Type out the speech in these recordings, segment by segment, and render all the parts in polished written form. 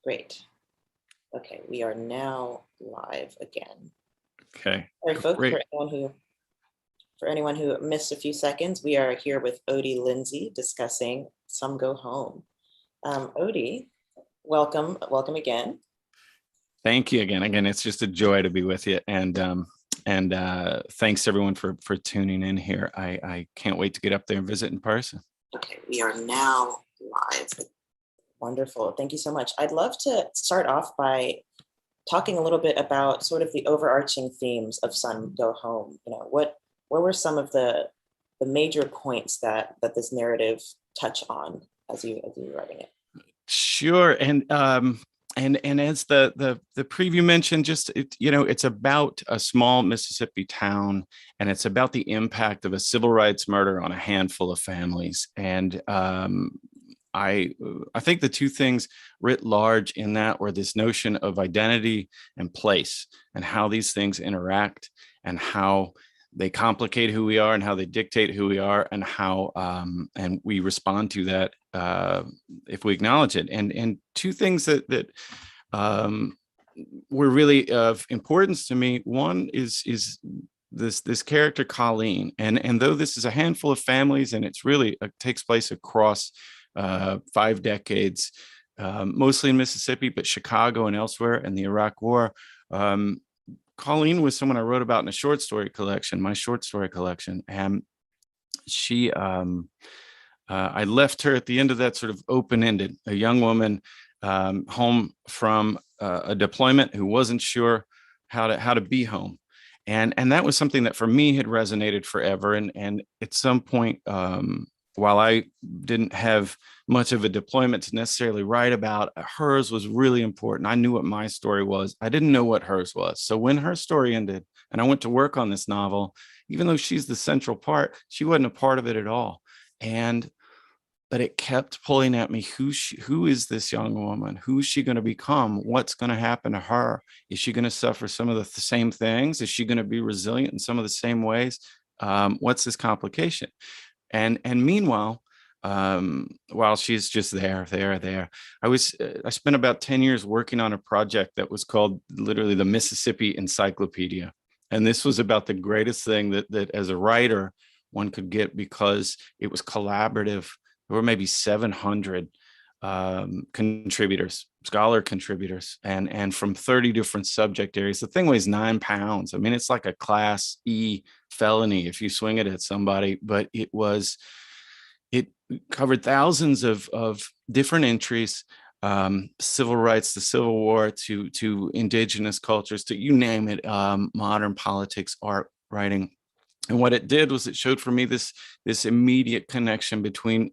Great. Okay, we are now live again. Okay. All right, folks, Great. for anyone who missed a few seconds, we are here with Odie Lindsey discussing Some Go Home. Odie, welcome again. Thank you again. Again, it's just a joy to be with you, and thanks everyone for tuning in here. I can't wait to get up there and visit in person. Okay, we are now live. Wonderful. Thank you so much. I'd love to start off by talking a little bit about sort of the overarching themes of Some Go Home. You know, what were some of the major points that this narrative touch on as you were writing it? Sure. And as the preview mentioned, it's about a small Mississippi town, and it's about the impact of a civil rights murder on a handful of families. And I think the two things writ large in that were this notion of identity and place, and how these things interact, and how they complicate who we are, and how they dictate who we are, and how and we respond to that if we acknowledge it. And two things that were really of importance to me. One is this character Colleen, and though this is a handful of families, and it's really takes place across 5 decades, mostly in Mississippi, but Chicago and elsewhere, and the Iraq War. Colleen was someone I wrote about in a short story collection, my short story collection. And she, I left her at the end of that sort of open-ended, a young woman home from a deployment who wasn't sure how to be home. And that was something that for me had resonated forever. And at some point, while I didn't have much of a deployment to necessarily write about, hers was really important. I knew what my story was. I didn't know what hers was. So when her story ended and I went to work on this novel, even though she's the central part, she wasn't a part of it at all. But it kept pulling at me. Who is this young woman? Who's she going to become? What's going to happen to her? Is she going to suffer some of the same things? Is she going to be resilient in some of the same ways? What's this complication? And meanwhile, while she's just there, I spent about 10 years working on a project that was called literally the Mississippi Encyclopedia. And this was about the greatest thing that as a writer one could get, because it was collaborative. There were maybe 700 contributors, scholar contributors, and from 30 different subject areas. The thing weighs 9 pounds. I mean, it's like a Class E felony if you swing it at somebody, but it covered thousands of different entries, civil rights, the Civil War, to indigenous cultures, to you name it, modern politics, art, writing. And what it did was it showed for me this immediate connection between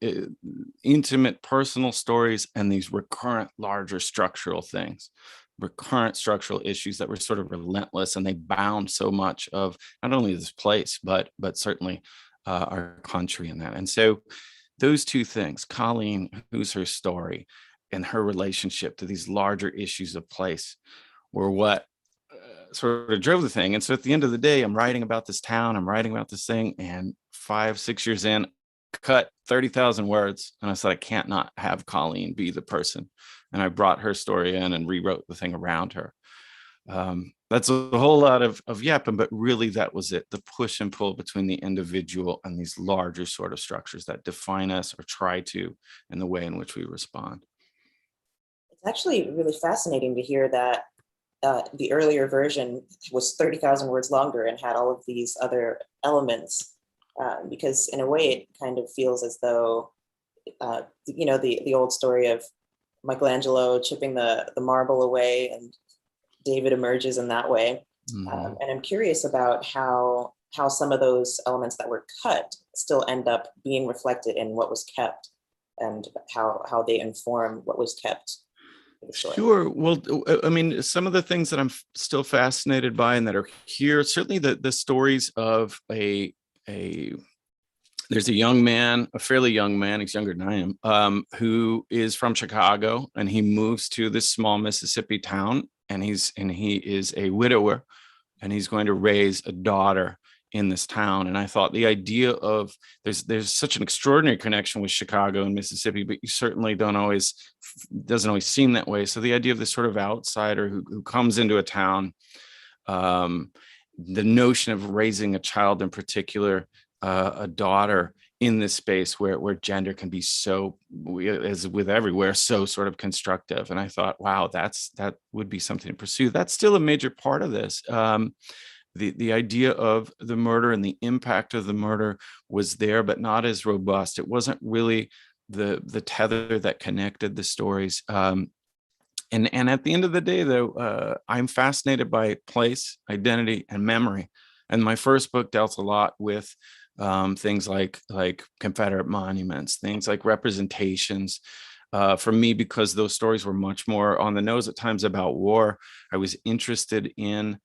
intimate personal stories and these recurrent larger structural things, recurrent structural issues that were sort of relentless, and they bound so much of not only this place, but certainly our country in that. And so those two things, Colleen, who's her story, and her relationship to these larger issues of place, were what sort of drove the thing. And so at the end of the day, I'm writing about this town, I'm writing about this thing, and 5-6 years in, cut 30,000 words. And I said, I can't not have Colleen be the person. And I brought her story in and rewrote the thing around her. That's a whole lot of yapping, but really that was it. The push and pull between the individual and these larger sort of structures that define us, or try to, in the way in which we respond. It's actually really fascinating to hear that the earlier version was 30,000 words longer and had all of these other elements, because in a way it kind of feels as though, the old story of Michelangelo chipping the marble away and David emerges in that way. Mm-hmm. And I'm curious about how some of those elements that were cut still end up being reflected in what was kept, and how they inform what was kept. Sure. Well, I mean, some of the things that I'm still fascinated by and that are here, certainly the stories of there's a young man, a fairly young man, he's younger than I am, who is from Chicago, and he moves to this small Mississippi town, and he is a widower, and he's going to raise a daughter in this town. And I thought the idea of there's such an extraordinary connection with Chicago and Mississippi, but you certainly doesn't always seem that way. So the idea of this sort of outsider who comes into a town, the notion of raising a child, in particular, a daughter, in this space where gender can be so, as with everywhere, so sort of constructive. And I thought, wow, that would be something to pursue. That's still a major part of this. The idea of the murder and the impact of the murder was there, but not as robust. It wasn't really the tether that connected the stories. And at the end of the day, though, I'm fascinated by place, identity, and memory. And my first book dealt a lot with things like Confederate monuments, things like representations. For me, because those stories were much more on the nose at times about war, I was interested in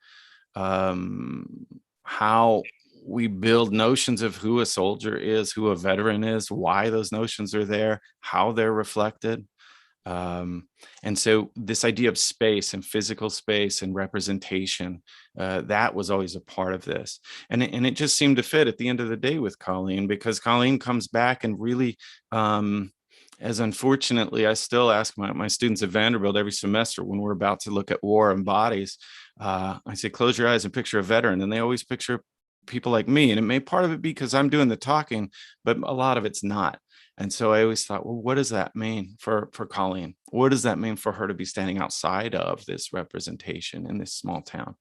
how we build notions of who a soldier is, who a veteran is, why those notions are there, how they're reflected. And so this idea of space and physical space and representation, that was always a part of this. And it just seemed to fit at the end of the day with Colleen, because Colleen comes back and really, as unfortunately, I still ask my students at Vanderbilt every semester when we're about to look at war and bodies, I say, close your eyes and picture a veteran. And they always picture people like me. And it may part of it be because I'm doing the talking, but a lot of it's not. And so I always thought, well, what does that mean for Colleen? What does that mean for her to be standing outside of this representation in this small town?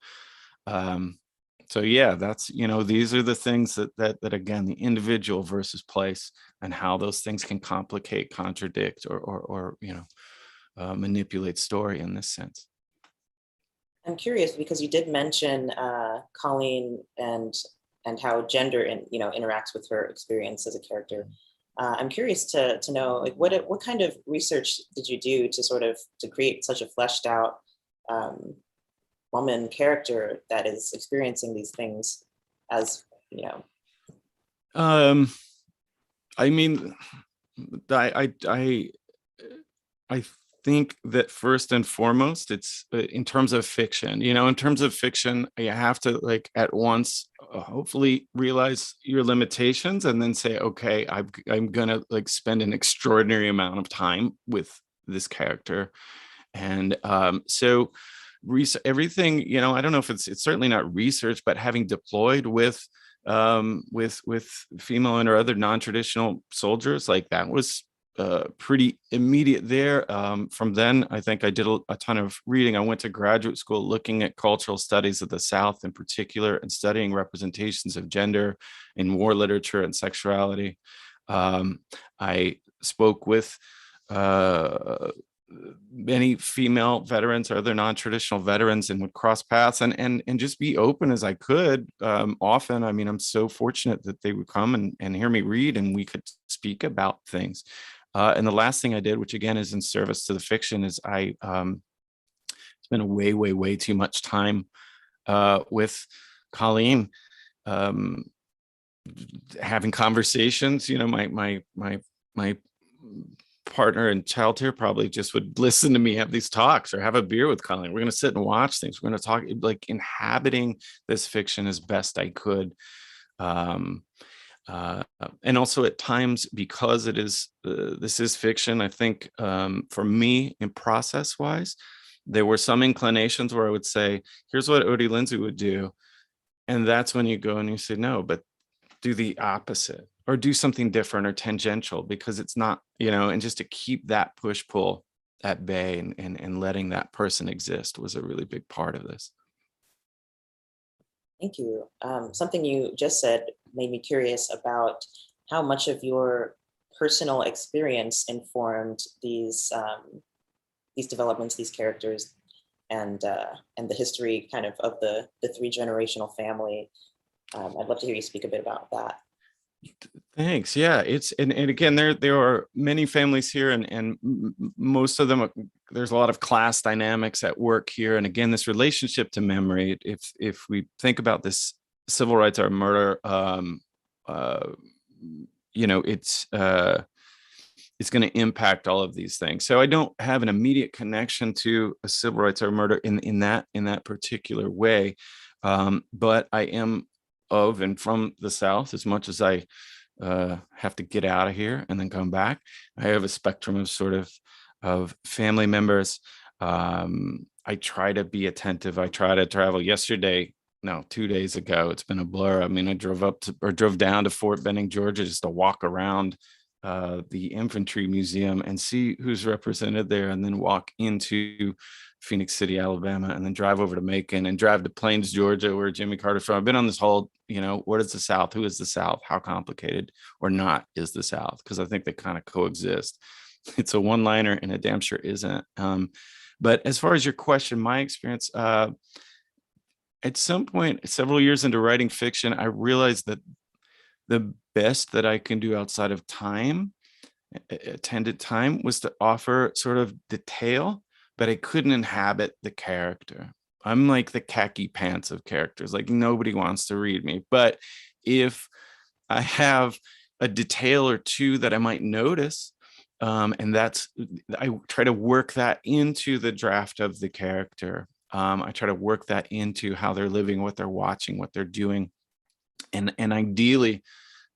So yeah, that's, these are the things that again, the individual versus place, and how those things can complicate, contradict, or manipulate story in this sense. I'm curious because you did mention Colleen and how gender interacts with her experience as a character. I'm curious to know, like, what kind of research did you do to create such a fleshed out woman character that is experiencing these things as I mean, I think that first and foremost, it's in terms of fiction. In terms of fiction, you have to at once hopefully realize your limitations, and then say, okay, I'm gonna spend an extraordinary amount of time with this character. And so everything, I don't know if it's certainly not research, but having deployed with female and or other non-traditional soldiers, that was pretty immediate there. From then, I think I did a ton of reading. I went to graduate school looking at cultural studies of the South in particular, and studying representations of gender in war literature and sexuality. I spoke with many female veterans or other non-traditional veterans, and would cross paths and just be open as I could. Often, I mean, I'm so fortunate that they would come and hear me read, and we could speak about things. And the last thing I did, which again is in service to the fiction, is I spent way too much time with Colleen, having conversations. My partner in childcare probably just would listen to me have these talks, or have a beer with Colleen. We're going to sit and watch things. We're going to talk, inhabiting this fiction as best I could. And also at times, because it is this is fiction, I think for me, in process wise, there were some inclinations where I would say, here's what Odie Lindsey would do. And that's when you go and you say, no, but do the opposite, or do something different or tangential, because it's not, and just to keep that push-pull at bay, and letting that person exist was a really big part of this. Thank you. Something you just said made me curious about how much of your personal experience informed these developments, these characters, and the history kind of the three-generational family. I'd love to hear you speak a bit about that. Thanks. Yeah, and again, there are many families here, and most of them, there's a lot of class dynamics at work here. And again, this relationship to memory, if we think about this civil rights or murder, it's going to impact all of these things. So I don't have an immediate connection to a civil rights or murder in that particular way, but I am of and from the South as much as I have to get out of here and then come back. I have a spectrum of family members. I try to be attentive. I try to travel. Yesterday, no, 2 days ago, it's been a blur. I mean, I drove down to Fort Benning, Georgia, just to walk around the infantry museum and see who's represented there, and then walk into Phoenix City, Alabama, and then drive over to Macon and drive to Plains, Georgia, where Jimmy Carter's from. I've been on this whole, what is the South? Who is the South? How complicated or not is the South? Because I think they kind of coexist. It's a one-liner, and it damn sure isn't. But as far as your question, my experience, at some point, several years into writing fiction, I realized that the best that I can do outside of time, attended time, was to offer sort of detail, but I couldn't inhabit the character. I'm like the khaki pants of characters. Like, nobody wants to read me. But if I have a detail or two that I might notice, and I try to work that into the draft of the character. I try to work that into how they're living, what they're watching, what they're doing. And ideally,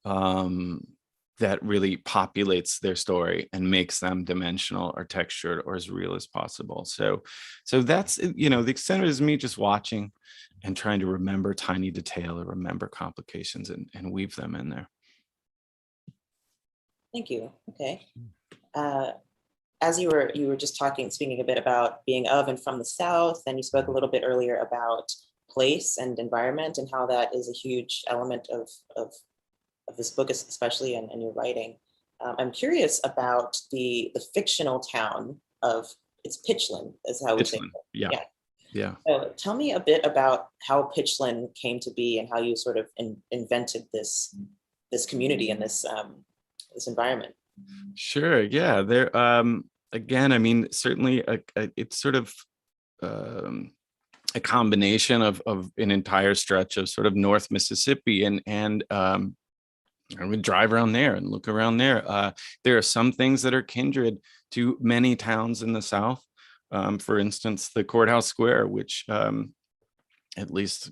that really populates their story and makes them dimensional or textured or as real as possible. So that's, the extent of it is me just watching and trying to remember tiny detail or remember complications and weave them in there. Thank you. Okay. As you were just speaking a bit about being of and from the South, and you spoke a little bit earlier about place and environment and how that is a huge element of this book, especially in your writing. I'm curious about the fictional town of, it's Pitchlynn, is how we say it. Yeah. So tell me a bit about how Pitchlynn came to be and how you sort of invented this community and this environment. Sure. Yeah. There. Again, I mean, certainly, it's sort of a combination of an entire stretch of sort of North Mississippi, and I would drive around there and look around there. There are some things that are kindred to many towns in the South. For instance, the Courthouse Square, which at least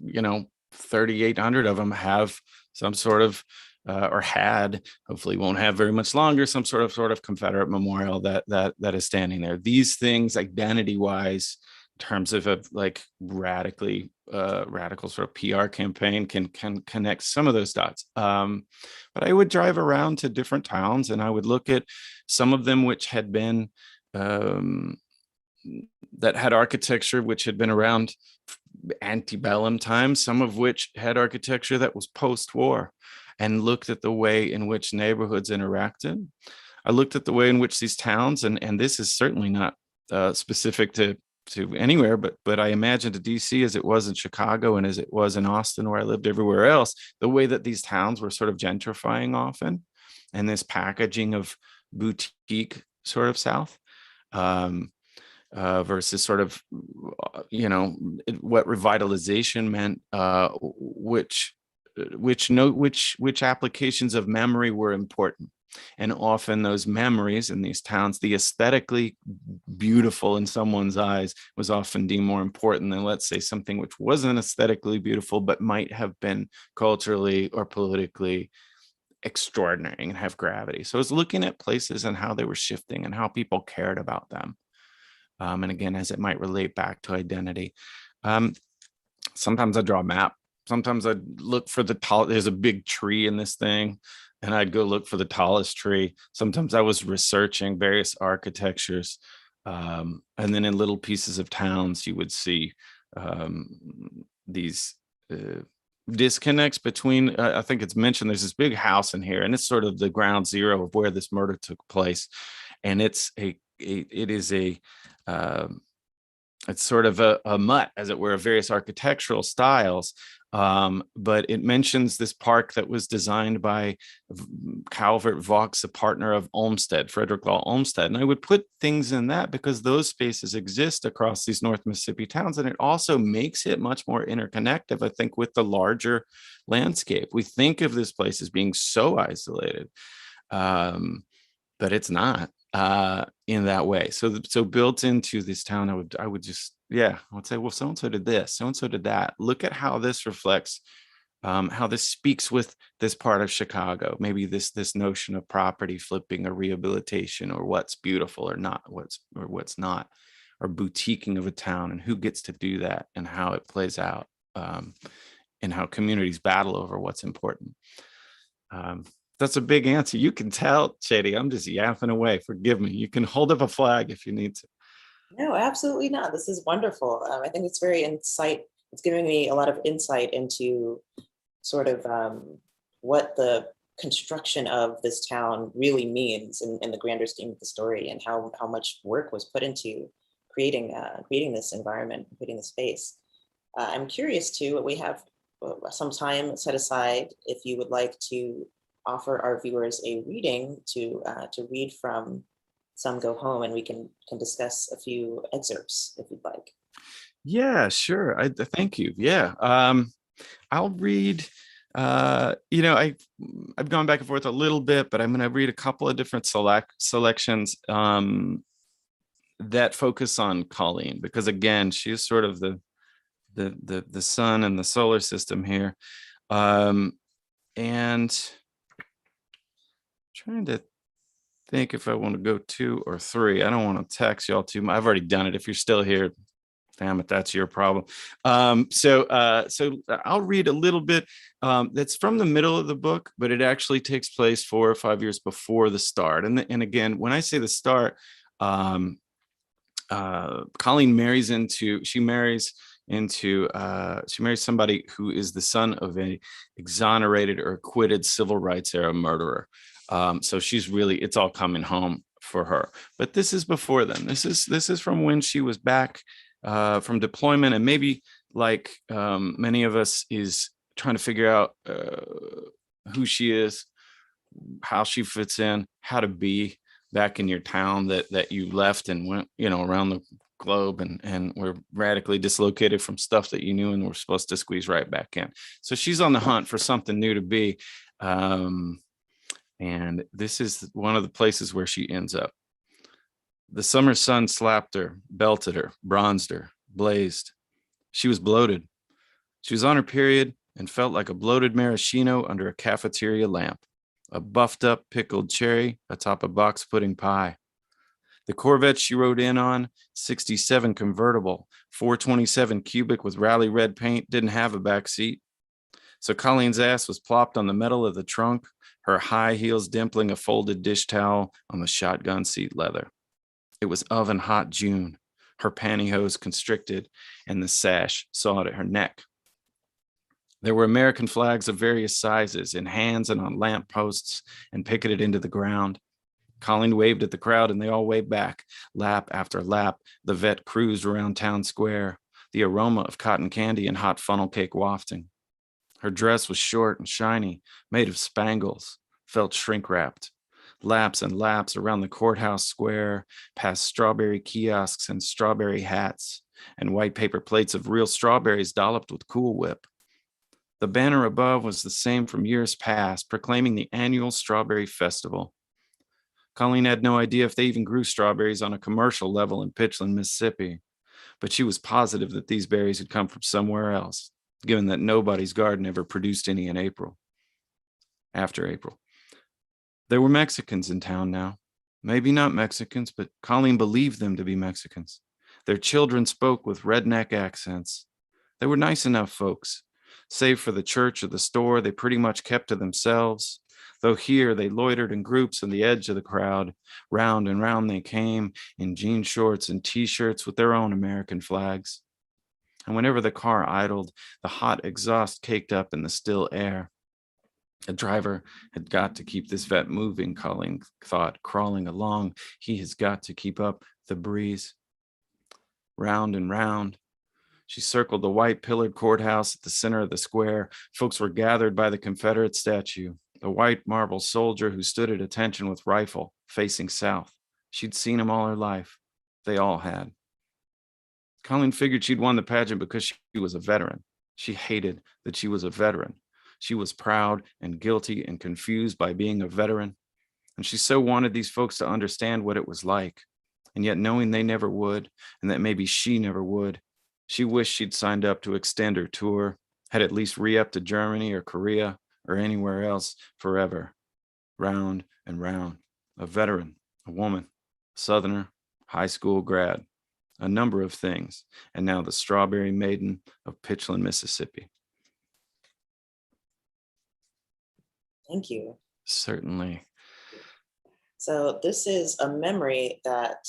3,800 of them have some sort of or had, hopefully won't have very much longer, some sort of Confederate memorial that is standing there. These things, identity-wise, in terms of a like radical sort of PR campaign, can connect some of those dots. But I would drive around to different towns, and I would look at some of them which had been that had architecture which had been around antebellum times, some of which had architecture that was post-war, and looked at the way in which neighborhoods interacted. I looked at the way in which these towns, and this is certainly not specific to anywhere, but I imagine to DC as it was in Chicago and as it was in Austin, where I lived everywhere else, the way that these towns were sort of gentrifying often, and this packaging of boutique sort of South versus sort of, what revitalization meant, which applications of memory were important. And often those memories in these towns, the aesthetically beautiful in someone's eyes, was often deemed more important than, let's say, something which wasn't aesthetically beautiful, but might have been culturally or politically extraordinary and have gravity. So I was looking at places and how they were shifting and how people cared about them. And again, as it might relate back to identity. Sometimes I draw a map. Sometimes I'd look for there's a big tree in this thing, and I'd go look for the tallest tree. Sometimes I was researching various architectures. And then in little pieces of towns, you would see these disconnects between, I think it's mentioned, there's this big house in here, and it's sort of the ground zero of where this murder took place. And it's sort of a mutt, as it were, of various architectural styles. But it mentions this park that was designed by Calvert Vaux, a partner of Olmsted, Frederick Law Olmsted. And I would put things in that because those spaces exist across these North Mississippi towns. And it also makes it much more interconnected, I think, with the larger landscape. We think of this place as being so isolated, but it's not in that way. So built into this town, I would just, I would say, well, so-and-so did this, so-and-so did that. Look at how this reflects how this speaks with this part of Chicago, maybe this notion of property flipping or rehabilitation, or what's beautiful or not, what's not, or boutiquing of a town, and who gets to do that, and how it plays out, and how communities battle over what's important. That's a big answer. You can tell, Shady, I'm just yapping away. Forgive me. You can hold up a flag if you need to. No, absolutely not. This is wonderful. I think it's very insight. It's giving me a lot of insight into sort of what the construction of this town really means in the grander scheme of the story, and how much work was put into creating this environment, creating the space. I'm curious too. We have some time set aside if you would like to offer our viewers a reading to read from Some Go Home, and we can discuss a few excerpts if you'd like. Yeah, sure. Thank you. Yeah. I'll read. I've gone back and forth a little bit, but I'm going to read a couple of different selections that focus on Colleen, because again, she is sort of the sun and the solar system here. And trying to think if I want to go 2 or 3. I don't want to tax y'all too much. I've already done it. If you're still here, damn it, that's your problem. So I'll read a little bit that's from the middle of the book, but it actually takes place 4 or 5 years before the start. And again, when I say the start, Colleen marries somebody who is the son of a exonerated or acquitted civil rights era murderer. So she's really, it's all coming home for her. But this is before then. This is from when she was back from deployment, and maybe like many of us is trying to figure out who she is, how she fits in, how to be back in your town that you left and went, around the globe and were radically dislocated from stuff that you knew and were supposed to squeeze right back in. So she's on the hunt for something new to be. And this is one of the places where she ends up. The summer sun slapped her, belted her, bronzed her, blazed. She was bloated. She was on her period and felt like a bloated maraschino under a cafeteria lamp, a buffed up pickled cherry atop a box pudding pie. The Corvette she rode in on, 67 convertible, 427 cubic with rally red paint, didn't have a back seat. So Colleen's ass was plopped on the metal of the trunk, her high heels dimpling a folded dish towel on the shotgun seat leather. It was oven hot June, her pantyhose constricted and the sash sawed at her neck. There were American flags of various sizes in hands and on lamp posts and picketed into the ground. Colleen waved at the crowd and they all waved back. Lap after lap, the vet cruised around town square, the aroma of cotton candy and hot funnel cake wafting. Her dress was short and shiny, made of spangles, felt shrink-wrapped. Laps and laps around the courthouse square, past strawberry kiosks and strawberry hats, and white paper plates of real strawberries dolloped with Cool Whip. The banner above was the same from years past, proclaiming the annual Strawberry Festival. Colleen had no idea if they even grew strawberries on a commercial level in Pitchlynn, Mississippi, but she was positive that these berries had come from somewhere else, given that nobody's garden ever produced any in April. After April. There were Mexicans in town now. Maybe not Mexicans, but Colleen believed them to be Mexicans. Their children spoke with redneck accents. They were nice enough folks. Save for the church or the store, they pretty much kept to themselves. Though here they loitered in groups on the edge of the crowd. Round and round they came in jean shorts and t-shirts with their own American flags. And whenever the car idled, the hot exhaust caked up in the still air. A driver had got to keep this vet moving, Colleen thought, crawling along. He has got to keep up the breeze. Round and round. She circled the white pillared courthouse at the center of the square. Folks were gathered by the Confederate statue, the white marble soldier who stood at attention with rifle facing south. She'd seen him all her life. They all had. Colleen figured she'd won the pageant because she was a veteran. She hated that she was a veteran. She was proud and guilty and confused by being a veteran. And she so wanted these folks to understand what it was like. And yet knowing they never would, and that maybe she never would, she wished she'd signed up to extend her tour, had at least re-upped to Germany or Korea or anywhere else forever. Round and round. A veteran, a woman, Southerner, high school grad, a number of things. And now the strawberry maiden of Pitchlynn, Mississippi. Thank you. Certainly. So this is a memory that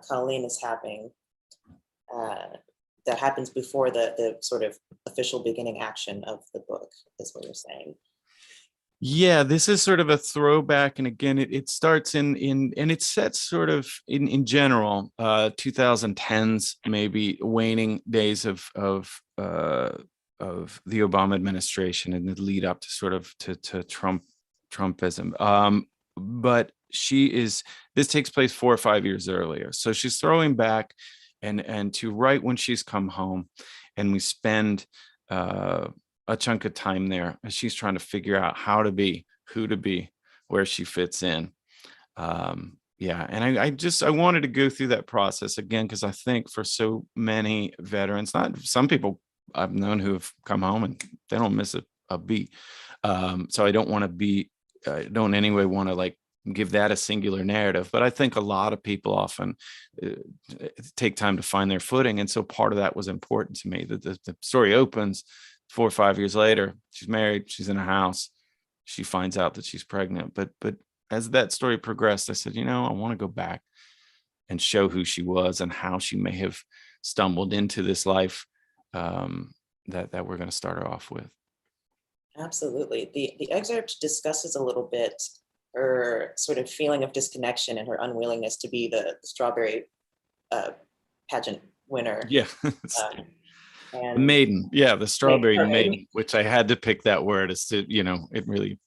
Colleen is having that happens before the sort of official beginning action of the book, is what you're saying. Yeah, this is sort of a throwback. And again, it starts in and it sets sort of in general, 2010s, maybe waning days of the Obama administration and the lead up to sort of to Trumpism. But this takes place 4 or 5 years earlier. So she's throwing back and to right when she's come home, and we spend a chunk of time there as she's trying to figure out how to be, who to be, where she fits in. Yeah, and I wanted to go through that process again, because I think for so many veterans, not some people I've known who have come home and they don't miss a beat. So I don't want to be, don't in any way want to like give that a singular narrative, but I think a lot of people often take time to find their footing. And so part of that was important to me, that the story opens 4 or 5 years later, she's married, she's in a house, she finds out that she's pregnant. But as that story progressed, I said, I want to go back and show who she was and how she may have stumbled into this life that we're going to start her off with. Absolutely. The excerpt discusses a little bit her sort of feeling of disconnection and her unwillingness to be the strawberry pageant winner. Yeah. And the maiden. Yeah, the strawberry maiden, which I had to pick that word as to, it really.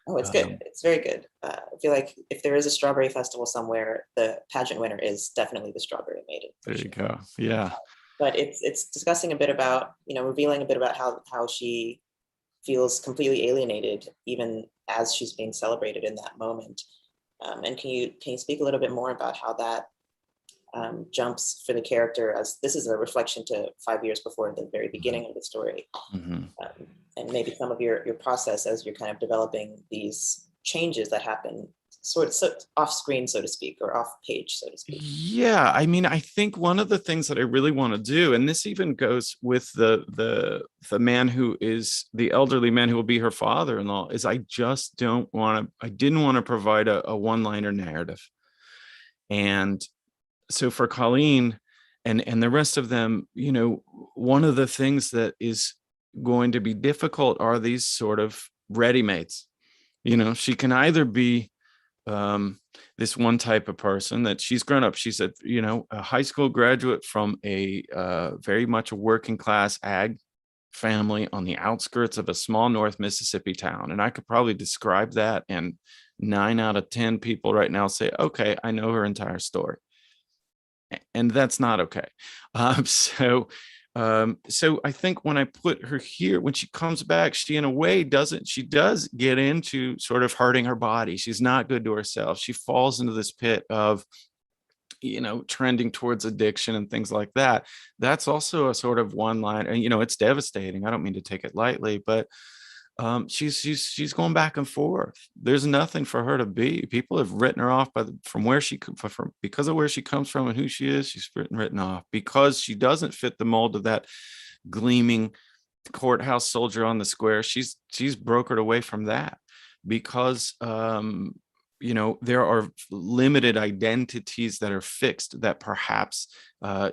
Oh, it's good. It's very good. I feel like if there is a strawberry festival somewhere, the pageant winner is definitely the strawberry maiden. There you go. Yeah. But it's discussing a bit about, revealing a bit about how she feels completely alienated, even as she's being celebrated in that moment. And can you speak a little bit more about how that jumps for the character, as this is a reflection to 5 years before the very beginning of the story, and maybe some of your process as you're kind of developing these changes that happen sort of off screen, so to speak, or off page, so to speak. Yeah, I mean, I think one of the things that I really want to do, and this even goes with the man who is the elderly man who will be her father-in-law, is I didn't want to provide a one-liner narrative. And so for Colleen and the rest of them, one of the things that is going to be difficult are these sort of ready-mades. She can either be this one type of person that she's grown up. She's a high school graduate from a very much a working class ag family on the outskirts of a small North Mississippi town. And I could probably describe that, and 9 out of 10 people right now say, okay, I know her entire story. And that's not okay. So I think when I put her here, when she comes back, she in a way does get into sort of hurting her body. She's not good to herself. She falls into this pit of, trending towards addiction and things like that. That's also a sort of one line, and, it's devastating. I don't mean to take it lightly, but she's going back and forth. There's nothing for her to be. People have written her off because of where she comes from and who she is. She's written off because she doesn't fit the mold of that gleaming courthouse soldier on the square. She's brokered away from that because there are limited identities that are fixed that perhaps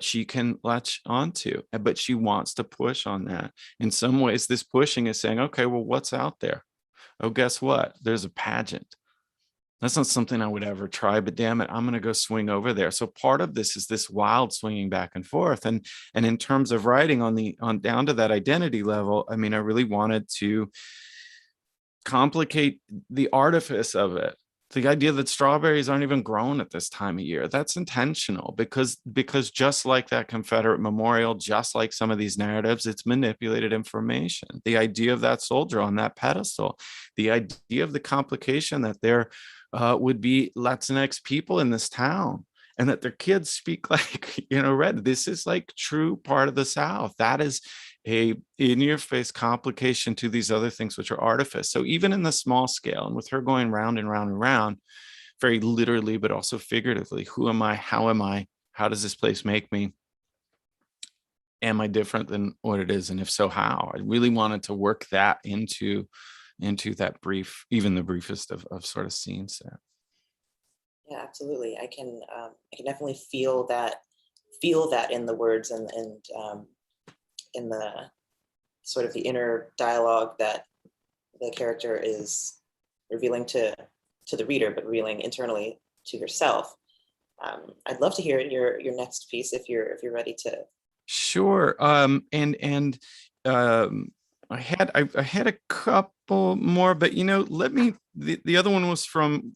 she can latch onto, but she wants to push on that. In some ways, this pushing is saying, okay, well, what's out there? Oh, guess what? There's a pageant. That's not something I would ever try, but damn it, I'm going to go swing over there. So part of this is this wild swinging back and forth. And in terms of writing on down to that identity level, I mean, I really wanted to complicate the artifice of it. The idea that strawberries aren't even grown at this time of year, that's intentional because just like that Confederate memorial, just like some of these narratives, it's manipulated information. The idea of that soldier on that pedestal, the idea of the complication that there would be Latinx people in this town and that their kids speak like, red. This is like true part of the South. That is a in-your-face complication to these other things, which are artifice. So even in the small scale, and with her going round and round and round, very literally, but also figuratively, who am I? How am I? How does this place make me? Am I different than what it is? And if so, how? I really wanted to work that into that brief, even the briefest of sort of scenes there. Yeah, absolutely. I can definitely feel that in the words and in the sort of the inner dialogue that the character is revealing to the reader, but revealing internally to herself. I'd love to hear your next piece if you're ready to. Sure. And I had a couple more, but let me. The other one was from.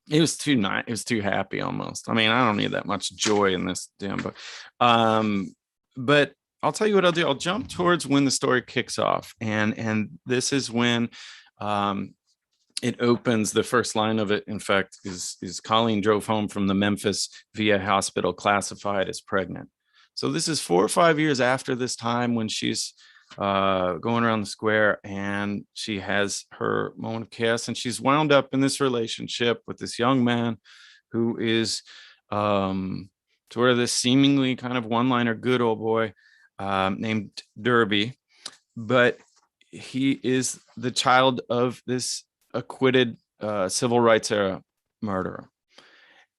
It was too nice. It was too happy almost. I mean, I don't need that much joy in this damn book. But I'll tell you what I'll do. I'll jump towards when the story kicks off, and this is when it opens. The first line of it, in fact, is Colleen drove home from the Memphis VA hospital classified as pregnant. So this is 4 or 5 years after this time when she's going around the square and she has her moment of chaos, and she's wound up in this relationship with this young man who is sort of this seemingly kind of one-liner good old boy named Derby, but he is the child of this acquitted civil rights era murderer.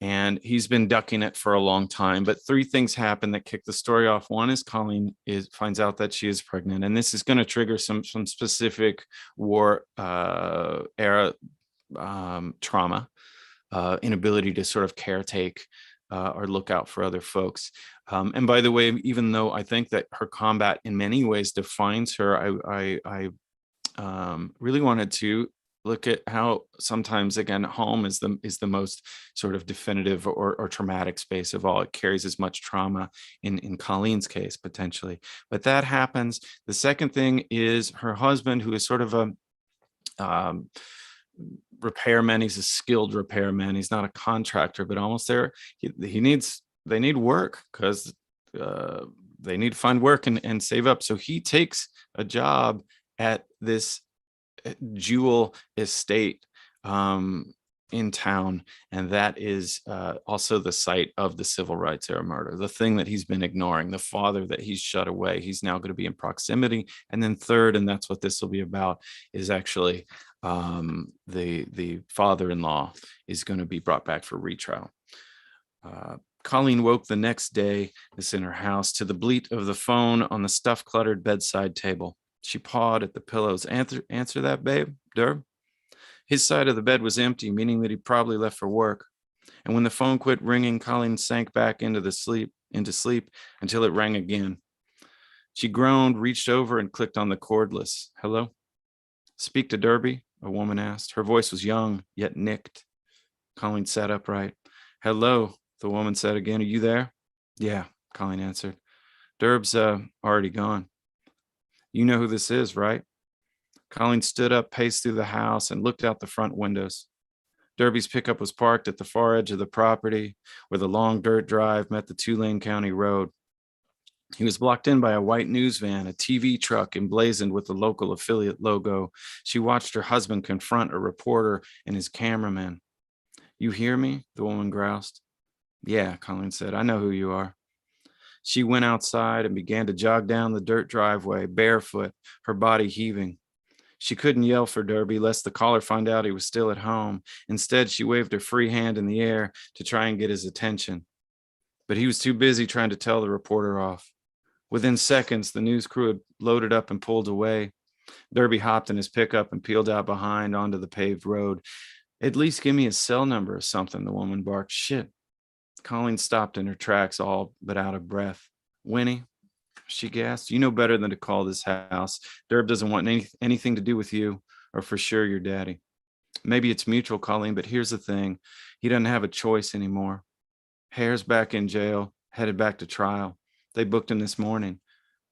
And he's been ducking it for a long time. But 3 things happen that kick the story off. One is Colleen finds out that she is pregnant, and this is going to trigger some specific war era trauma, inability to sort of caretake or look out for other folks. And by the way, even though I think that her combat in many ways defines her, I really wanted to look at how sometimes, again, home is the most sort of definitive or traumatic space of all. It carries as much trauma in Colleen's case, potentially. But that happens. The second thing is her husband, who is sort of a repairman. He's a skilled repairman. He's not a contractor, but almost there. They need work because they need to find work and save up. So he takes a job at this jewel estate in town, and that is also the site of the civil rights era murder, the thing that he's been ignoring, the father that he's shut away. He's now going to be in proximity. And then third, and that's what this will be about, is actually the father-in-law is going to be brought back for retrial. Colleen woke the next day, this in her house, to the bleat of the phone on the stuff-cluttered bedside table. She pawed at the pillows. Answer that, babe, Derb. His side of the bed was empty, meaning that he probably left for work. And when the phone quit ringing, Colleen sank back into sleep until it rang again. She groaned, reached over, and clicked on the cordless. Hello? Speak to Derby, a woman asked. Her voice was young, yet nicked. Colleen sat upright. Hello, the woman said again. Are you there? Yeah, Colleen answered. Derb's already gone. You know who this is, right? Colleen stood up, paced through the house, and looked out the front windows. Derby's pickup was parked at the far edge of the property, where the long dirt drive met the 2-lane county road. He was blocked in by a white news van, a TV truck emblazoned with the local affiliate logo. She watched her husband confront a reporter and his cameraman. You hear me? The woman groused. Yeah, Colleen said. I know who you are. She went outside and began to jog down the dirt driveway, barefoot, her body heaving. She couldn't yell for Derby lest the caller find out he was still at home. Instead, she waved her free hand in the air to try and get his attention. But he was too busy trying to tell the reporter off. Within seconds, the news crew had loaded up and pulled away. Derby hopped in his pickup and peeled out behind onto the paved road. At least give me his cell number or something, the woman barked. Shit. Colleen stopped in her tracks, all but out of breath. Winnie, she gasped, you know better than to call this house. Derb doesn't want anything to do with you, or for sure your daddy. Maybe it's mutual, Colleen, but here's the thing. He doesn't have a choice anymore. Hare's back in jail, headed back to trial. They booked him this morning.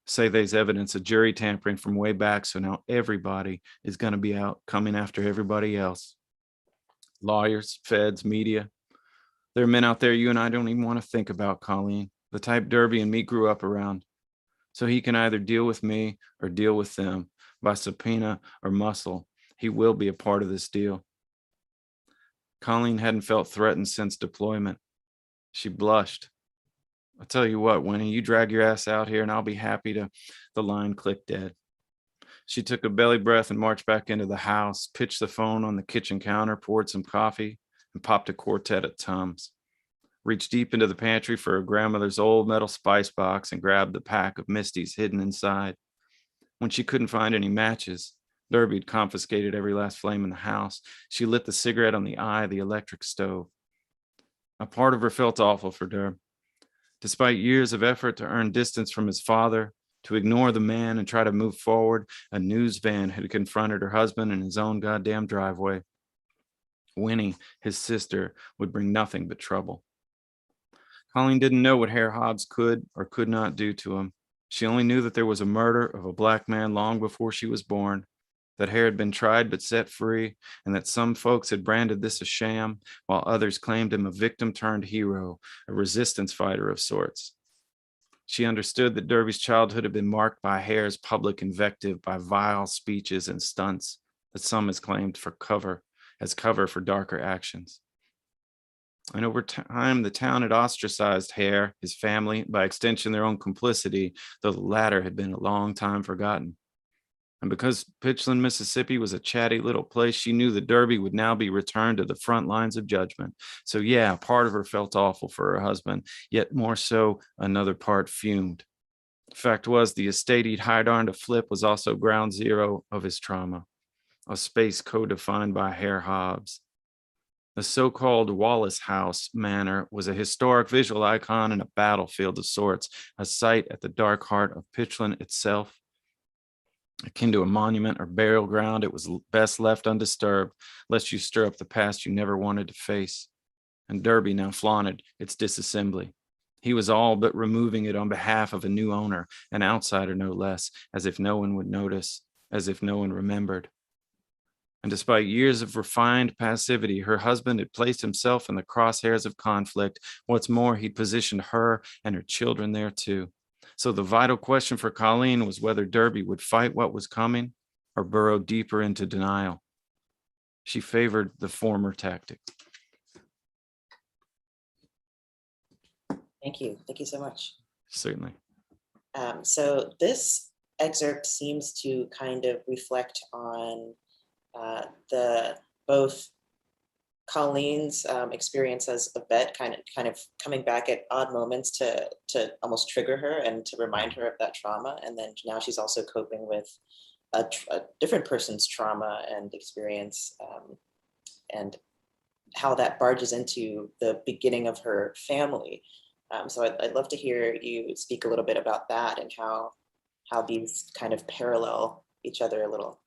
Say there's evidence of jury tampering from way back, so now everybody is going to be out coming after everybody else. Lawyers, feds, media. There are men out there you and I don't even want to think about, Colleen. The type Derby and me grew up around. So he can either deal with me or deal with them by subpoena or muscle. He will be a part of this deal. Colleen hadn't felt threatened since deployment. She blushed. I'll tell you what, Winnie, you drag your ass out here and I'll be happy to. The line clicked dead. She took a belly breath and marched back into the house, pitched the phone on the kitchen counter, poured some coffee, and popped a quartet at Tums. Reached deep into the pantry for her grandmother's old metal spice box and grabbed the pack of Misty's hidden inside. When she couldn't find any matches, Derby had confiscated every last flame in the house. She lit the cigarette on the eye of the electric stove. A part of her felt awful for Derb. Despite years of effort to earn distance from his father, to ignore the man and try to move forward, a news van had confronted her husband in his own goddamn driveway. Winnie, his sister, would bring nothing but trouble. Colleen didn't know what Hare Hobbs could or could not do to him. She only knew that there was a murder of a black man long before she was born, that Hare had been tried but set free, and that some folks had branded this a sham, while others claimed him a victim turned hero, a resistance fighter of sorts. She understood that Derby's childhood had been marked by Hare's public invective, by vile speeches and stunts that some has claimed as cover for darker actions. And over time, the town had ostracized Hare, his family, by extension, their own complicity, though the latter had been a long time forgotten. And because Pitchlynn, Mississippi was a chatty little place, she knew that Derby would now be returned to the front lines of judgment. So yeah, part of her felt awful for her husband, yet more so, another part fumed. Fact was, the estate he'd hired on to flip was also ground zero of his trauma, a space co-defined by Hare Hobbs. The so-called Wallace House Manor was a historic visual icon and a battlefield of sorts, a site at the dark heart of Pitchlynn itself. Akin to a monument or burial ground, it was best left undisturbed, lest you stir up the past you never wanted to face. And Derby now flaunted its disassembly. He was all but removing it on behalf of a new owner, an outsider no less, as if no one would notice, as if no one remembered. And despite years of refined passivity, her husband had placed himself in the crosshairs of conflict. What's more, he'd positioned her and her children there too. So the vital question for Colleen was whether Derby would fight what was coming or burrow deeper into denial. She favored the former tactic. Thank you. Thank you so much. Certainly. So this excerpt seems to kind of reflect on both Colleen's experience as a vet, kind of coming back at odd moments to almost trigger her and to remind her of that trauma, and then now she's also coping with a different person's trauma and experience, and how that barges into the beginning of her family. So I'd love to hear you speak a little bit about that and how these kind of parallel each other a little.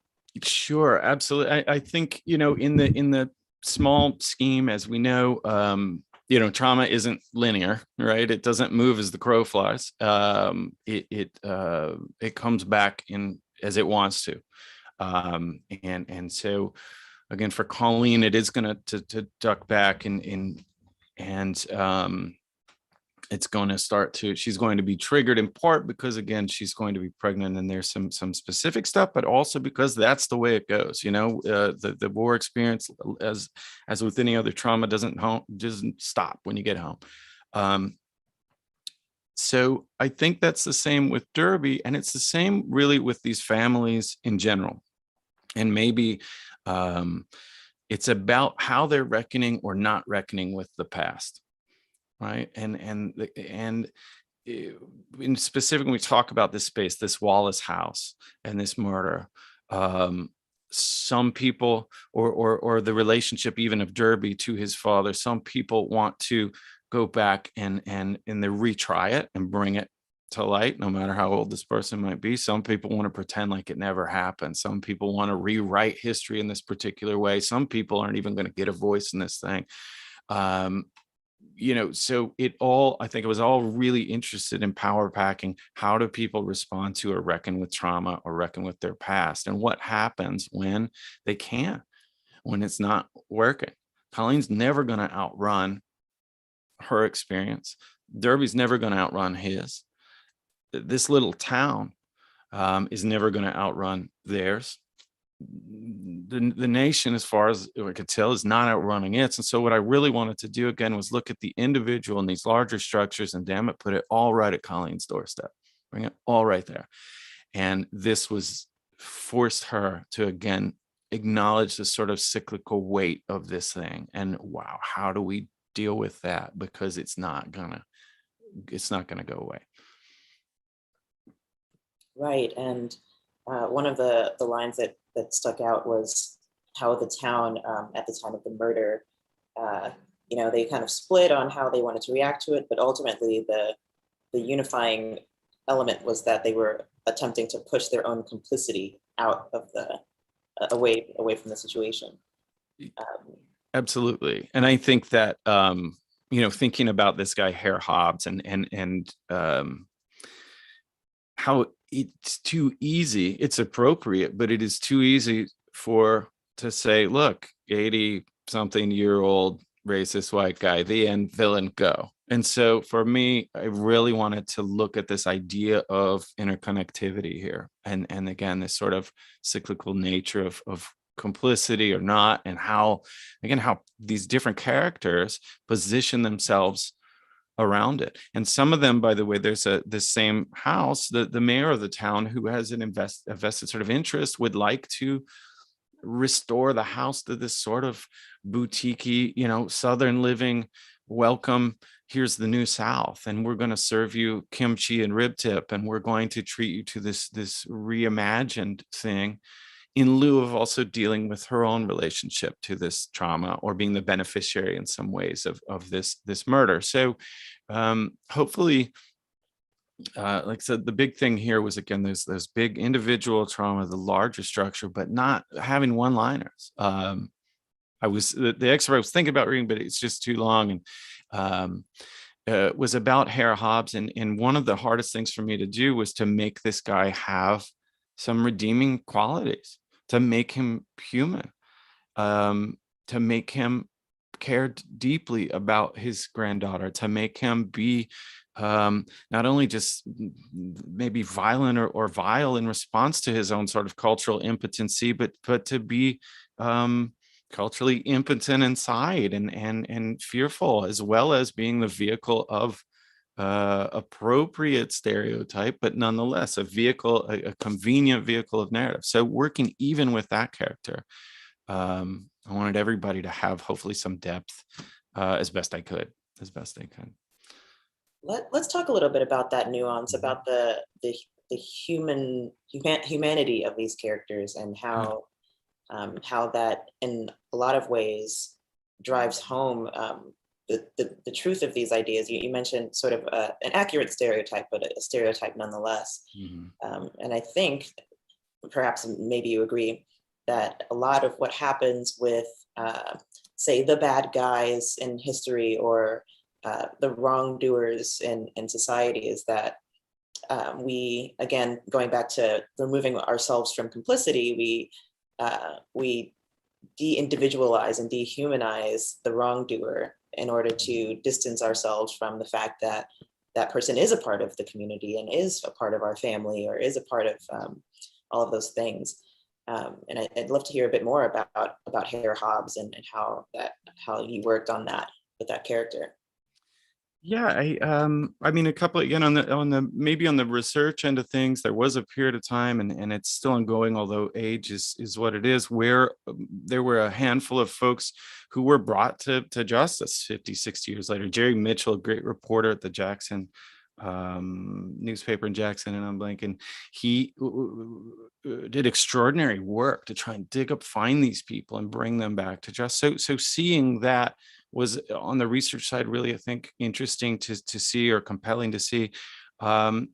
Sure, absolutely. I think, in the small scheme, as we know, trauma isn't linear, right? It doesn't move as the crow flies. It comes back in as it wants to. And so again, for Colleen, it is going to duck back and it's going to she's going to be triggered in part because, again, she's going to be pregnant, and there's some specific stuff, but also because that's the way it goes. The war experience, as with any other trauma, doesn't stop when you get home. So I think that's the same with Derby, and it's the same really with these families in general. And maybe it's about how they're reckoning or not reckoning with the past. Right. And in specific, when we talk about this space, this Wallace house and this murder, some people or the relationship even of Derby to his father, some people want to go back and they retry it and bring it to light, no matter how old this person might be. Some people want to pretend like it never happened. Some people want to rewrite history in this particular way. Some people aren't even going to get a voice in this thing. So I think it was all really interested in power packing. How do people respond to or reckon with trauma or reckon with their past? And what happens when they can't, when it's not working? Colleen's never going to outrun her experience. Derby's never going to outrun his. this little town is never going to outrun theirs. The nation, as far as I could tell, is not outrunning it. And so what I really wanted to do again was look at the individual in these larger structures and, damn it, put it all right at Colleen's doorstep, bring it all right there. And this was forced her to again acknowledge the sort of cyclical weight of this thing. And wow, how do we deal with that? Because it's not gonna go away. Right. And one of the lines that stuck out was how the town at the time of the murder, they kind of split on how they wanted to react to it, but ultimately the unifying element was that they were attempting to push their own complicity out of the away from the situation. Absolutely. And I think that thinking about this guy Hare Hobbs and how it's too easy, it's appropriate, but it is too easy to say, look, 80-something-year-old racist white guy, the end, villain, go. And so for me, I really wanted to look at this idea of interconnectivity here. And again, this sort of cyclical nature of complicity or not, and how these different characters position themselves around it. And some of them, by the way, there's this same house, the mayor of the town, who has a vested sort of interest, would like to restore the house to this sort of boutique-y, Southern living, welcome, here's the new South, and we're going to serve you kimchi and rib tip, and we're going to treat you to this reimagined thing, in lieu of also dealing with her own relationship to this trauma, or being the beneficiary in some ways of this murder. So hopefully, like I said, the big thing here was, again, there's big individual trauma, the larger structure, but not having one-liners. The excerpt I was thinking about reading, but it's just too long, and was about Hare Hobbs. And one of the hardest things for me to do was to make this guy have some redeeming qualities, to make him human, to make him care deeply about his granddaughter, to make him be not only just maybe violent or vile in response to his own sort of cultural impotency, but to be culturally impotent inside and fearful, as well as being the vehicle of appropriate stereotype, but nonetheless a convenient vehicle of narrative. So working even with that character, I wanted everybody to have hopefully some depth as best I could. Let's talk a little bit about that nuance, about the humanity of these characters, and how that in a lot of ways drives home the truth of these ideas. You mentioned sort of an accurate stereotype, but a stereotype nonetheless. Mm-hmm. And I think, perhaps maybe you agree, that a lot of what happens with, say, the bad guys in history, or the wrongdoers in society, is that we, again, going back to removing ourselves from complicity, we de-individualize and dehumanize the wrongdoer in order to distance ourselves from the fact that that person is a part of the community and is a part of our family, or is a part of all of those things. And I'd love to hear a bit more about Hare Hobbs and how you worked on that with that character. Yeah, I mean, a couple, again, on the maybe on the research end of things, there was a period of time, and it's still ongoing, although age is what it is, where there were a handful of folks who were brought to justice 50, 60 years later. Jerry Mitchell, a great reporter at the Jackson newspaper in Jackson, and I'm blanking, he did extraordinary work to try and find these people and bring them back to justice. So seeing that was, on the research side, really, I think, interesting to see, or compelling to see. And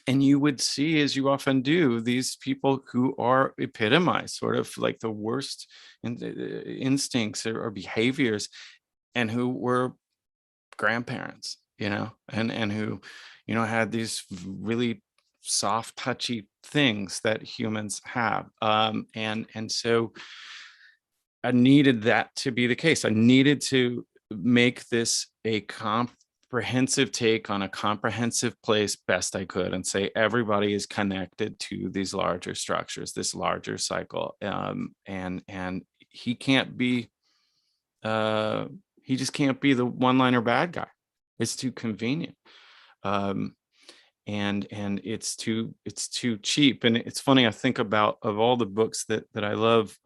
you would see, as you often do, these people who are epitomized, sort of like the worst instincts or behaviors, and who were grandparents, and who, had these really soft, touchy things that humans have. And so I needed that to be the case. I needed to make this a comprehensive take on a comprehensive place best I could, and say everybody is connected to these larger structures, this larger cycle. And he can't be, he just can't be the one-liner bad guy. It's too convenient. And it's too cheap. And it's funny, I think about, of all the books that I love,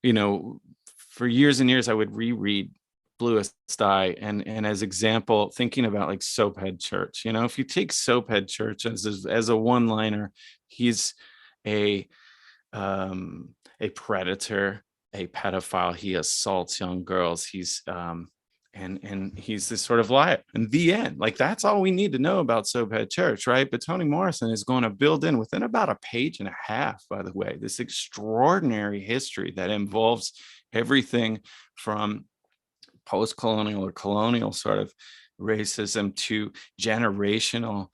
you know, for years and years I would reread Bluest Eye, and as example, thinking about like Soaphead Church. You know, if you take Soaphead Church as a one-liner, he's a predator, a pedophile. He assaults young girls. He's and he's this sort of liar. In the end, like, that's all we need to know about Soaphead Church, right? But Toni Morrison is going to build in, within about a page and a half, by the way, this extraordinary history that involves everything from post-colonial or colonial sort of racism to generational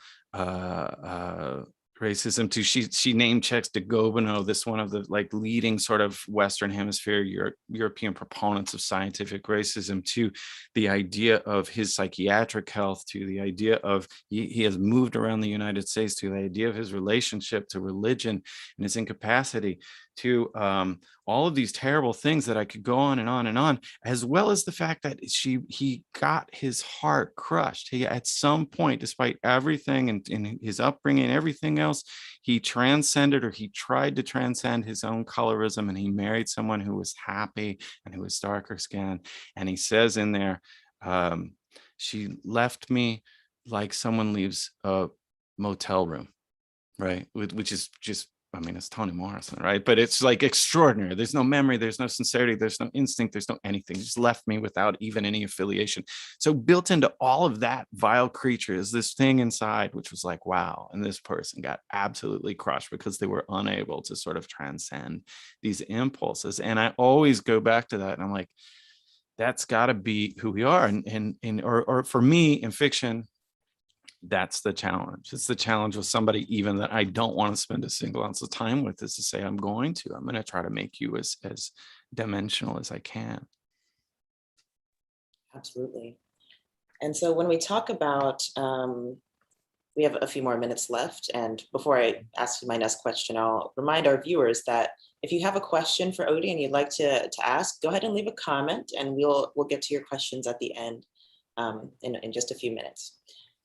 racism to, she name checks de Gobineau, this one of the like leading sort of Western Hemisphere European proponents of scientific racism, to the idea of his psychiatric health, to the idea of he has moved around the United States, to the idea of his relationship to religion and his incapacity, to all of these terrible things that I could go on and on and on, as well as the fact that he got his heart crushed. He, at some point, despite everything and in his upbringing and everything else, he transcended, or he tried to transcend, his own colorism, and he married someone who was happy and who was darker skinned. And he says in there, she left me like someone leaves a motel room, right? Which is just, I mean, it's Toni Morrison, right? But it's like extraordinary. There's no memory, there's no sincerity, there's no instinct, there's no anything. He just left me without even any affiliation. So built into all of that vile creature is this thing inside, which was like, wow. And this person got absolutely crushed because they were unable to sort of transcend these impulses. And I always go back to that. And I'm like, that's got to be who we are. Or for me in fiction, that's the challenge. It's the challenge with somebody even that I don't want to spend a single ounce of time with, is to say, I'm going to try to make you as dimensional as I can. Absolutely. And so when we talk about, we have a few more minutes left. And before I ask you my next question, I'll remind our viewers that if you have a question for Odie and you'd like to ask, go ahead and leave a comment, and we'll get to your questions at the end in just a few minutes.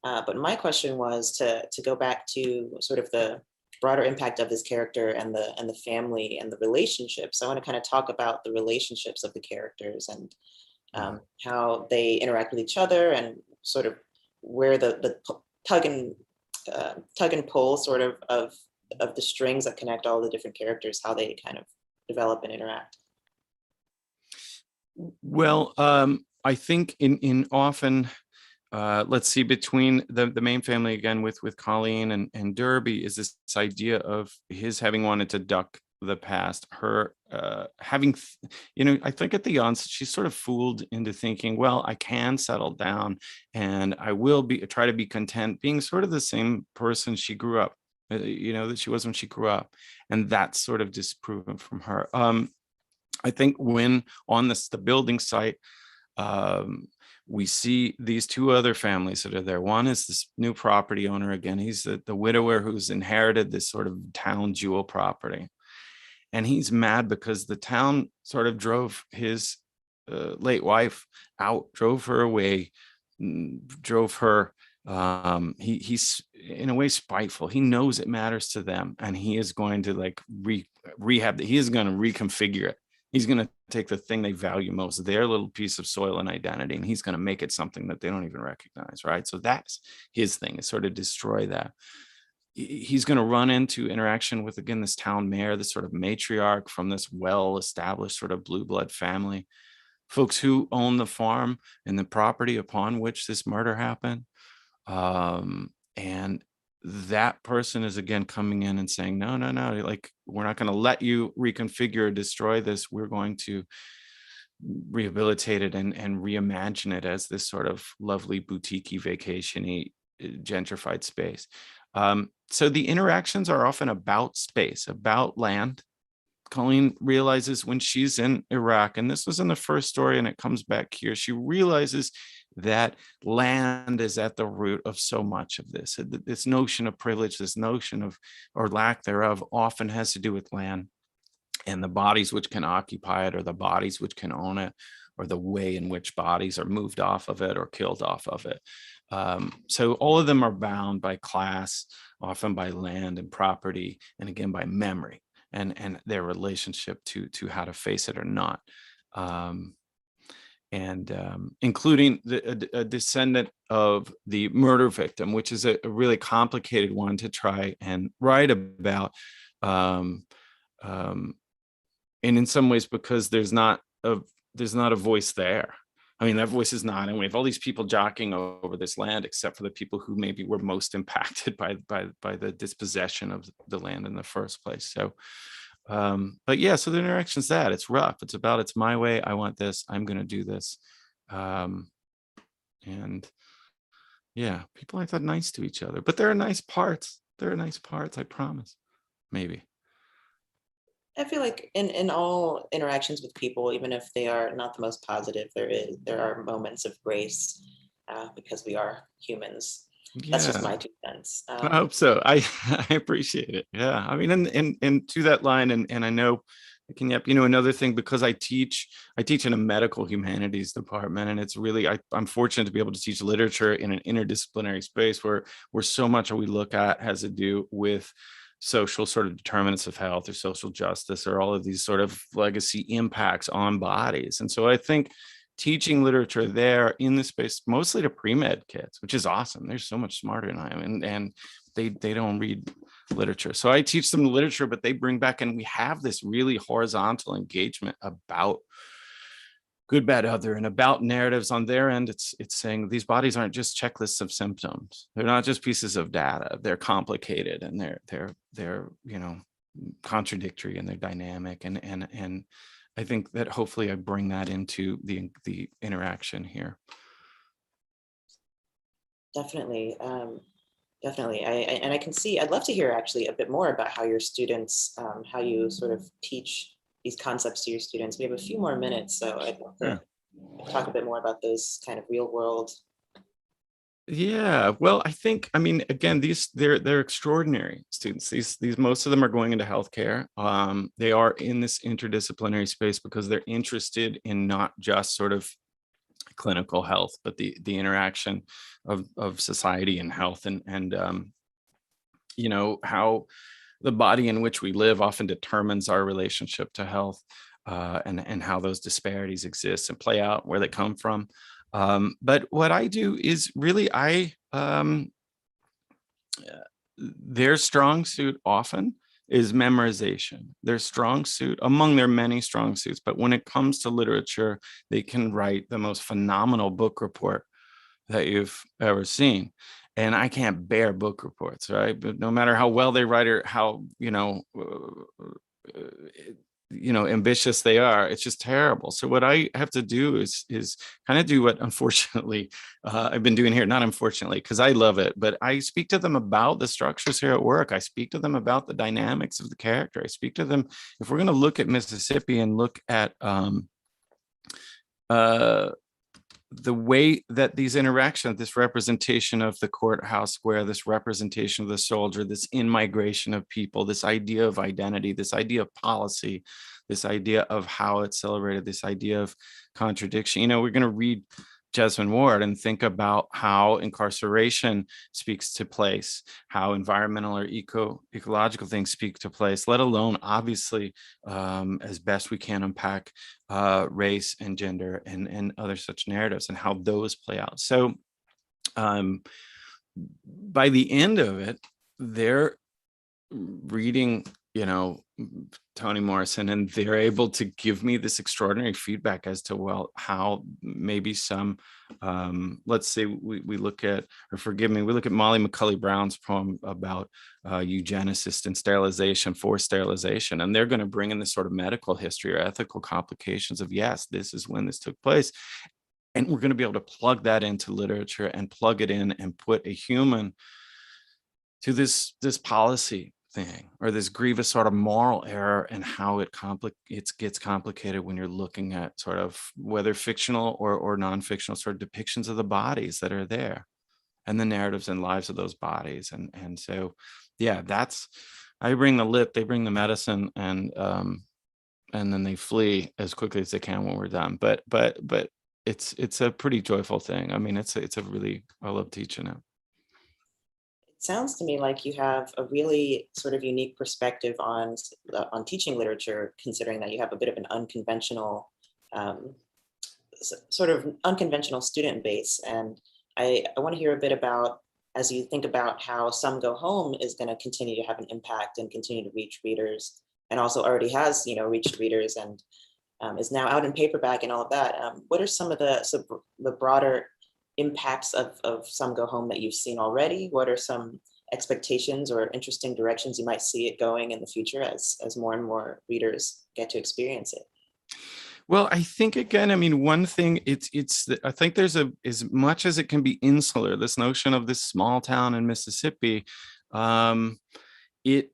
But my question was to go back to sort of the broader impact of this character and the family and the relationships. I want to kind of talk about the relationships of the characters and how they interact with each other, and sort of where the tug and pull sort of the strings that connect all the different characters, how they kind of develop and interact. Well, I think in often, let's see, between the main family again with Colleen and Derby, is this idea of his having wanted to duck the past, her having, I think at the onset she's sort of fooled into thinking, well, I can settle down and I will try to be content being sort of the same person she grew up, that she was when she grew up, and that's sort of disproven from her. I think when on the building site, we see these two other families that are there. One is this new property owner. Again, he's the widower who's inherited this sort of town jewel property. And he's mad because the town sort of drove his late wife out, drove her away, drove her. He's in a way spiteful. He knows it matters to them, and he is going to like rehab. He is going to reconfigure it. He's going to take the thing they value most, their little piece of soil and identity, and he's going to make it something that they don't even recognize, right? So that's his thing, is sort of destroy that. He's going to run into interaction with, again, this town mayor, this sort of matriarch from this well-established sort of blue blood family, folks who own the farm and the property upon which this murder happened. And that person is again coming in and saying, no, like, we're not going to let you reconfigure or destroy this. We're going to rehabilitate it and reimagine it as this sort of lovely boutique-y, vacation-y, gentrified space. So the interactions are often about space, about land, Colleen realizes when she's in Iraq, and this was in the first story and it comes back here, she realizes that land is at the root of so much of this. This notion of privilege, this notion of, or lack thereof, often has to do with land and the bodies which can occupy it, or the bodies which can own it, or the way in which bodies are moved off of it or killed off of it. So all of them are bound by class, often by land and property, and again by memory and their relationship to how to face it or not. Including a descendant of the murder victim, which is a really complicated one to try and write about. And in some ways, because there's not a voice there. I mean, that voice is not, and we have all these people jockeying over this land, except for the people who maybe were most impacted by the dispossession of the land in the first place. So, but yeah, so the interaction's that it's rough. It's about, it's my way. I want this. I'm going to do this. And yeah, people aren't that nice to each other, but there are nice parts. There are nice parts. I promise. Maybe. I feel like in all interactions with people, even if they are not the most positive, there are moments of grace because we are humans. That's just my 2 cents. I hope so. I appreciate it. Yeah. I mean, and to that line, and I know, you know, another thing, because I teach in a medical humanities department, and it's really, I'm fortunate to be able to teach literature in an interdisciplinary space where so much of we look at has to do with social sort of determinants of health or social justice or all of these sort of legacy impacts on bodies. And so I think teaching literature there in the space, mostly to pre-med kids, which is awesome. They're so much smarter than I am, and they don't read literature. So I teach them literature, but they bring back, and we have this really horizontal engagement about good, bad, other, and about narratives on their end. It's saying these bodies aren't just checklists of symptoms. They're not just pieces of data. They're complicated, and they're you know, contradictory, and they're dynamic. And I think that hopefully I bring that into the interaction here. Definitely. Definitely. I can see, I'd love to hear actually a bit more about how your students, how you sort of teach these concepts to your students. We have a few more minutes, so I'd love to talk a bit more about those kind of real world. Yeah, well, I mean, again, they're extraordinary students. These most of them are going into healthcare. They are in this interdisciplinary space because they're interested in not just sort of clinical health, but the interaction of society and health, and you know, how the body in which we live often determines our relationship to health, and how those disparities exist and play out, where they come from. But what I do is really, their strong suit often is memorization. Their strong suit, among their many strong suits, but when it comes to literature, they can write the most phenomenal book report that you've ever seen. And I can't bear book reports, right? But no matter how well they write or how, ambitious they are, it's just terrible. So what I have to do is kind of do what, unfortunately, I've been doing here. Not unfortunately, because I love it, but I speak to them about the structures here at work. I speak to them about the dynamics of the character. I speak to them, if we're going to look at Mississippi and look at the way that these interactions, this representation of the courthouse square, this representation of the soldier, this in-migration of people, this idea of identity, this idea of policy, this idea of how it's celebrated, this idea of contradiction. You know, we're going to read Jesmyn Ward and think about how incarceration speaks to place, how environmental or ecological things speak to place, let alone, obviously, as best we can, unpack race and gender and other such narratives and how those play out. So by the end of it, they're reading, Toni Morrison, and they're able to give me this extraordinary feedback as to, well, how maybe some, let's say we look at, or forgive me, we look at Molly McCulley Brown's poem about eugenicist and sterilization, forced sterilization, and they're going to bring in this sort of medical history or ethical complications of, yes, this is when this took place. And we're going to be able to plug that into literature and plug it in and put a human to this policy thing, or this grievous sort of moral error, and how it gets complicated when you're looking at sort of whether fictional or non-fictional sort of depictions of the bodies that are there, and the narratives and lives of those bodies. And so, yeah, that's, I bring the lit, they bring the medicine, and then they flee as quickly as they can when we're done. But it's a pretty joyful thing. I mean, it's a really, I love teaching it. It sounds to me like you have a really sort of unique perspective on teaching literature, considering that you have a bit of an unconventional, um, sort of unconventional student base. And I want to hear a bit about, as you think about how Some Go Home is going to continue to have an impact and continue to reach readers, and also already has, reached readers, and is now out in paperback and all of that. What are some of the broader impacts of Some Go Home that you've seen already? What are some expectations or interesting directions you might see it going in the future as more and more readers get to experience it? Well, I think, again, I mean, one thing, I think there's as much as it can be insular, this notion of this small town in Mississippi, it,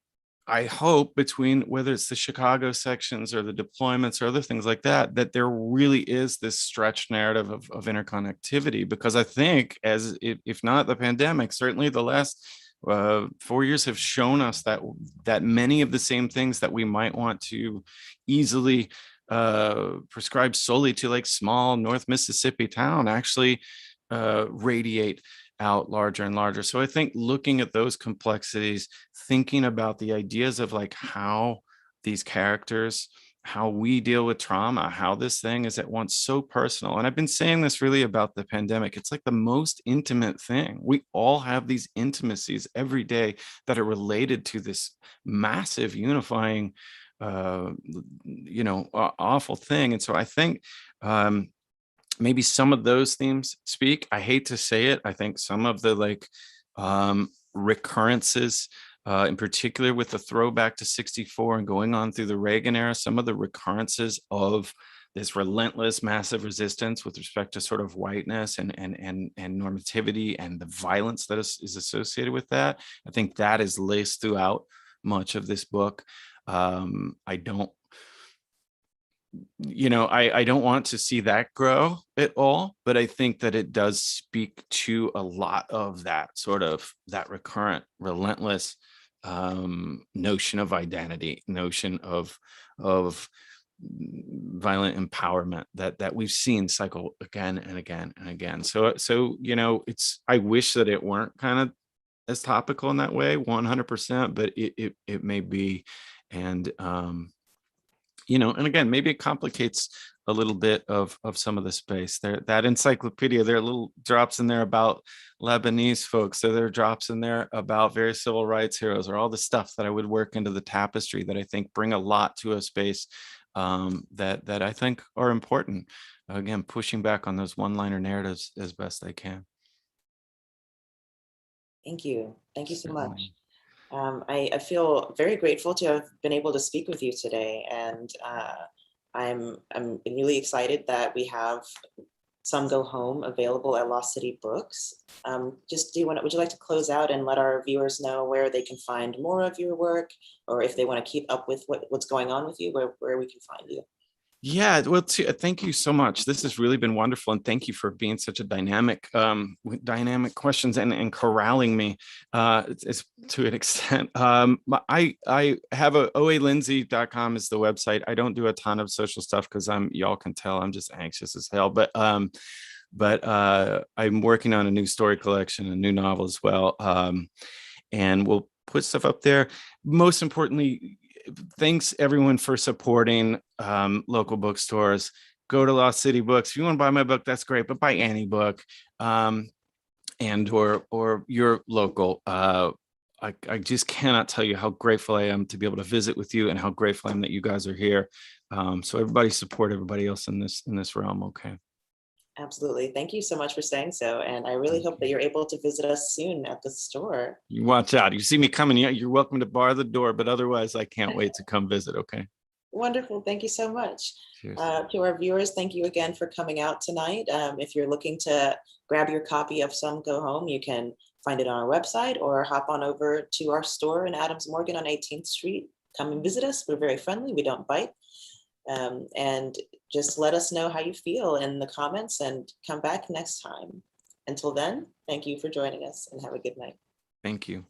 I hope, between whether it's the Chicago sections or the deployments or other things like that, that there really is this stretched narrative of interconnectivity, because I think, as if not the pandemic, certainly the last 4 years have shown us that many of the same things that we might want to easily prescribed solely to like small North Mississippi town actually radiate out larger and larger. So I think looking at those complexities, thinking about the ideas of like how these characters, how we deal with trauma, how this thing is at once so personal. And I've been saying this really about the pandemic. It's like the most intimate thing. We all have these intimacies every day that are related to this massive unifying awful thing. And so I think maybe some of those themes speak. I hate to say it. I think some of the recurrences, in particular with the throwback to 64 and going on through the Reagan era, some of the recurrences of this relentless, massive resistance with respect to sort of whiteness and normativity and the violence that is associated with that. I think that is laced throughout much of this book. I don't want to see that grow at all, but I think that it does speak to a lot of that sort of that recurrent, relentless notion of identity, notion of violent empowerment that we've seen cycle again and again and again. So I wish that it weren't kind of as topical in that way 100%, but it may be. And and again, maybe it complicates a little bit of some of the space there. That encyclopedia, there are little drops in there about Lebanese folks. So there are drops in there about various civil rights heroes, or all the stuff that I would work into the tapestry that I think bring a lot to a space that I think are important. Again, pushing back on those one-liner narratives as best I can. Thank you. Thank you so much. I feel very grateful to have been able to speak with you today, and I'm really excited that we have Some Go Home available at Lost City Books. Would you like to close out and let our viewers know where they can find more of your work, or if they want to keep up with what's going on with you, where we can find you? Yeah, well, thank you so much. This has really been wonderful, and thank you for being such a dynamic questions and corralling me it's to an extent. I have oalindsey.com is the website. I don't do a ton of social stuff because y'all can tell I'm just anxious as hell. But I'm working on a new story collection, a new novel as well, and we'll put stuff up there. Most importantly, thanks everyone for supporting local bookstores. Go to Lost City Books. If you want to buy my book, that's great, but buy any book and or your local. I just cannot tell you how grateful I am to be able to visit with you, and how grateful I am that you guys are here. So everybody support everybody else in this realm. Okay. Absolutely. Thank you so much for saying so. And I really hope that you're able to visit us soon at the store. You watch out. You see me coming, you're welcome to bar the door, but otherwise I can't wait to come visit. Okay. Wonderful. Thank you so much. Cheers. To our viewers, thank you again for coming out tonight. If you're looking to grab your copy of Some Go Home, you can find it on our website or hop on over to our store in Adams Morgan on 18th Street. Come and visit us. We're very friendly. We don't bite. And just let us know how you feel in the comments and come back next time. Until then, thank you for joining us and have a good night. Thank you.